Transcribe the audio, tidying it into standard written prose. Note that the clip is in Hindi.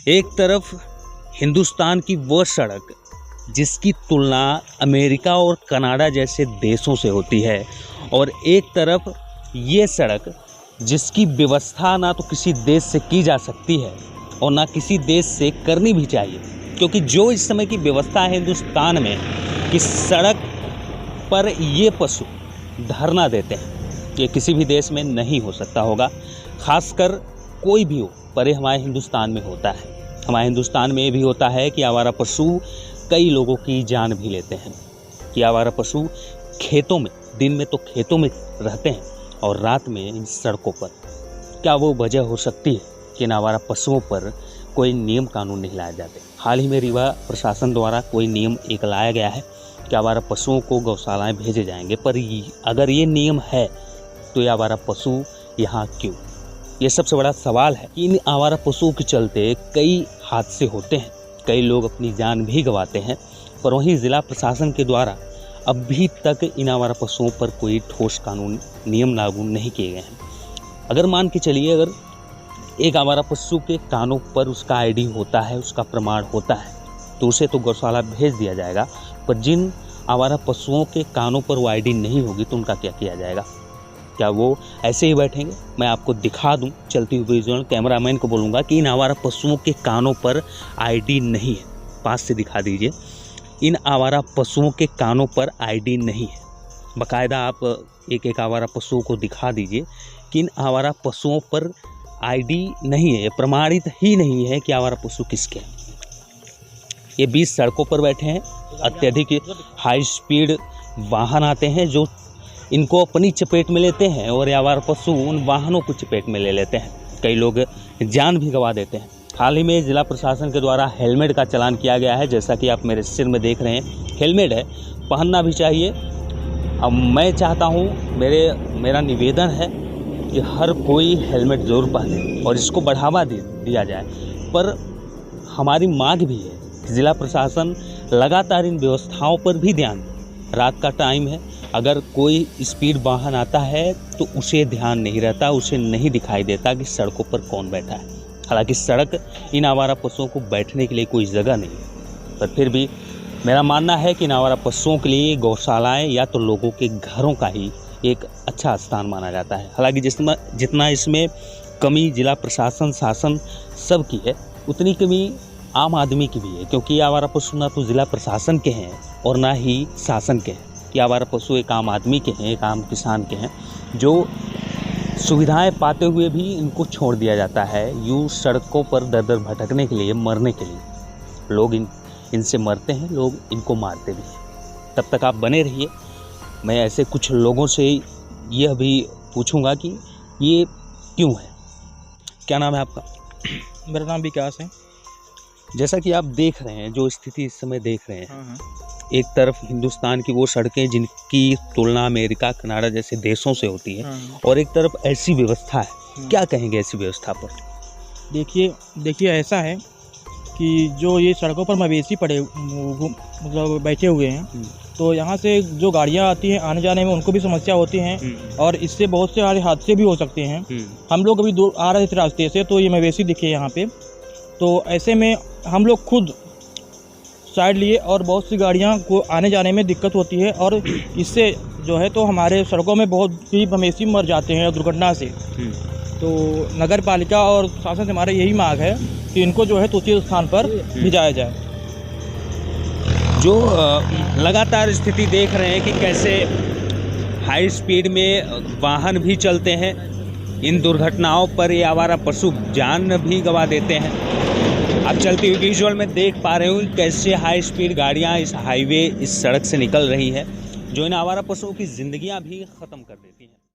एक तरफ हिंदुस्तान की वो सड़क जिसकी तुलना अमेरिका और कनाडा जैसे देशों से होती है, और एक तरफ ये सड़क जिसकी व्यवस्था ना तो किसी देश से की जा सकती है और ना किसी देश से करनी भी चाहिए, क्योंकि जो इस समय की व्यवस्था है हिंदुस्तान में कि सड़क पर ये पशु धरना देते हैं, ये किसी भी देश में नहीं हो सकता होगा। खासकर कोई भी हो, पर हमारे हिंदुस्तान में होता है। हमारे हिंदुस्तान में ये भी होता है कि आवारा पशु कई लोगों की जान भी लेते हैं, कि आवारा पशु खेतों में, दिन में तो खेतों में रहते हैं और रात में इन सड़कों पर। क्या वो वजह हो सकती है कि इन आवारा पशुओं पर कोई नियम कानून नहीं लाए जाते? हाल ही में रीवा प्रशासन द्वारा कोई नियम एक लाया गया है कि आवारा पशुओं को गौशालाएं भेजे जाएंगे, पर अगर ये नियम है तो ये आवारा पशु यहाँ क्यों? ये सबसे बड़ा सवाल है कि इन आवारा पशुओं के चलते कई हादसे होते हैं, कई लोग अपनी जान भी गंवाते हैं, पर वहीं ज़िला प्रशासन के द्वारा अभी तक इन आवारा पशुओं पर कोई ठोस कानून नियम लागू नहीं किए गए हैं। अगर मान के चलिए, अगर एक आवारा पशु के कानों पर उसका आईडी होता है, उसका प्रमाण होता है, तो उसे तो गौशाला भेज दिया जाएगा, पर जिन आवारा पशुओं के कानों पर वो आईडी नहीं होगी तो उनका क्या किया जाएगा? क्या वो ऐसे ही बैठेंगे? मैं आपको दिखा दूं, चलती हुई विजुअल कैमरामैन को बोलूँगा कि इन आवारा पशुओं के कानों पर आईडी नहीं है। पास से दिखा दीजिए, इन आवारा पशुओं के कानों पर आईडी नहीं है। बाकायदा आप एक एक आवारा पशुओं को दिखा दीजिए कि इन आवारा पशुओं पर आईडी नहीं है, प्रमाणित ही नहीं है कि आवारा पशु किसके हैं। ये 20 सड़कों पर बैठे हैं, अत्यधिक हाई स्पीड वाहन आते हैं जो इनको अपनी चपेट में लेते हैं, और आवारा पशु उन वाहनों को चपेट में ले लेते हैं। कई लोग जान भी गंवा देते हैं। हाल ही में ज़िला प्रशासन के द्वारा हेलमेट का चलान किया गया है, जैसा कि आप मेरे सिर में देख रहे हैं। हेलमेट है, पहनना भी चाहिए। अब मैं चाहता हूँ, मेरा निवेदन है कि हर कोई हेलमेट ज़रूर पहने और इसको बढ़ावा दिया जाए। पर हमारी मांग भी है कि ज़िला प्रशासन लगातार इन व्यवस्थाओं पर भी ध्यान दे। रात का टाइम है, अगर कोई स्पीड वाहन आता है तो उसे ध्यान नहीं रहता, उसे नहीं दिखाई देता कि सड़कों पर कौन बैठा है। हालांकि सड़क इन आवारा पशुओं को बैठने के लिए कोई जगह नहीं है, पर फिर भी मेरा मानना है कि इन आवारा पशुओं के लिए गौशालाएं या तो लोगों के घरों का ही एक अच्छा स्थान माना जाता है। हालांकि जितना इसमें कमी जिला प्रशासन, शासन सब की है, उतनी कमी आम आदमी की भी है, क्योंकि ये आवारा पशु ना तो जिला प्रशासन के हैं और ना ही शासन के हैं। ये आवारा पशु एक आम आदमी के हैं, एक आम किसान के हैं, जो सुविधाएं पाते हुए भी इनको छोड़ दिया जाता है यूँ सड़कों पर दर दर भटकने के लिए, मरने के लिए। लोग इनसे मरते हैं, लोग इनको मारते भी हैं। तब तक आप बने रहिए। मैं ऐसे कुछ लोगों से ये अभी पूछूंगा कि ये क्यों है। क्या नाम है आपका? मेरा नाम विकास है। जैसा कि आप देख रहे हैं, जो स्थिति इस समय देख रहे हैं, एक तरफ हिंदुस्तान की वो सड़कें जिनकी तुलना अमेरिका, कनाडा जैसे देशों से होती है, और एक तरफ ऐसी व्यवस्था है। क्या कहेंगे ऐसी व्यवस्था पर? देखिए ऐसा है कि जो ये सड़कों पर मवेशी मतलब बैठे हुए हैं, तो यहाँ से जो गाड़ियाँ आती हैं आने जाने में उनको भी समस्या होती हैं, और इससे बहुत से सारे हादसे भी हो सकते हैं। हम लोग अभी दूर आ रहे थे रास्ते से, तो ये मवेशी दिखे यहाँ पे, तो ऐसे में हम लोग खुद साइड लिए और बहुत सी गाड़ियाँ को आने जाने में दिक्कत होती है, और इससे जो है तो हमारे सड़कों में बहुत ही मवेशी मर जाते हैं दुर्घटना से। तो नगर पालिका और शासन से हमारा यही मांग है कि इनको जो है तो उचित स्थान पर भिजाया जाए। जो लगातार स्थिति देख रहे हैं कि कैसे हाई स्पीड में वाहन भी चलते हैं, इन दुर्घटनाओं पर ये आवारा पशु जान भी गंवा देते हैं। आप चलती हुई विजुअल में देख पा रहे हो कैसे हाई स्पीड गाड़ियां इस हाईवे, इस सड़क से निकल रही है, जो इन आवारा पशुओं की ज़िंदगियां भी ख़त्म कर देती हैं।